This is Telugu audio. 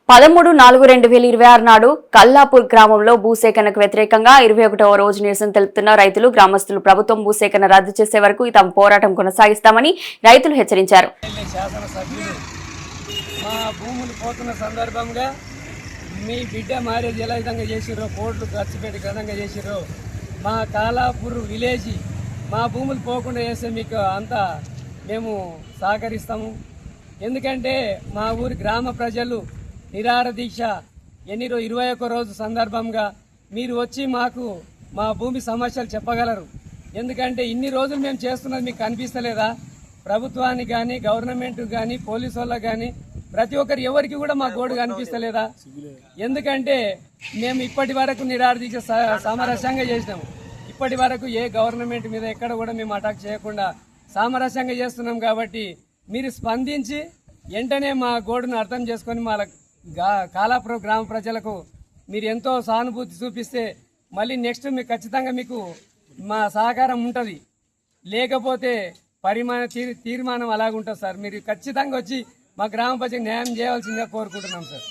13/4/2026 నాడు కల్లాపూర్ గ్రామంలో భూసేకరణకు వ్యతిరేకంగా 21వ రోజు నిరసన తెలుపుతున్న రైతులు గ్రామస్తులు ప్రభుత్వం భూసేకరణ రద్దు చేసే వరకు తమ పోరాటం కొనసాగిస్తామని రైతులు హెచ్చరించారు. మా భూములు పోతున్న సందర్భంగా మీ బిడ్డ మ్యారేజ్ ఎలా విధంగా చేసిరో కోట్లు ఖర్చు పెట్టి విధంగా చేసిరో మా కాలాపూర్ విలేజ్ మా భూములు పోకుండా చేస్తే మీకు అంతా మేము సహకరిస్తాము. ఎందుకంటే మా ఊరి గ్రామ ప్రజలు నిరాహార దీక్ష 21 రోజు సందర్భంగా మీరు వచ్చి మాకు మా భూమి సమస్యలు చెప్పగలరు. ఎందుకంటే ఇన్ని రోజులు మేము చేస్తున్నది మీకు కనిపిస్తలేదా? ప్రభుత్వానికి కానీ గవర్నమెంట్కి కానీ పోలీసు వాళ్ళకి కానీ ప్రతి ఒక్కరు ఎవరికి కూడా మా గోడు కనిపిస్తలేదా? ఎందుకంటే మేము ఇప్పటి వరకు నిరాహార దీక్ష సామరస్యంగా చేసినాము. ఇప్పటి వరకు ఏ గవర్నమెంట్ మీద ఎక్కడ కూడా మేము అటాక్ చేయకుండా సామరస్యంగా చేస్తున్నాం. కాబట్టి మీరు స్పందించి వెంటనే మా గోడును అర్థం చేసుకొని మా కాలాపురం గ్రామ ప్రజలకు మీరు ఎంతో సానుభూతి చూపిస్తే మళ్ళీ నెక్స్ట్ మీకు ఖచ్చితంగా మీకు మా సహకారం ఉంటుంది. లేకపోతే తీర్మానం అలాగుంటుంది సార్. మీరు ఖచ్చితంగా వచ్చి మా గ్రామ ప్రజలకు న్యాయం చేయవలసిందిగా కోరుకుంటున్నాం సార్.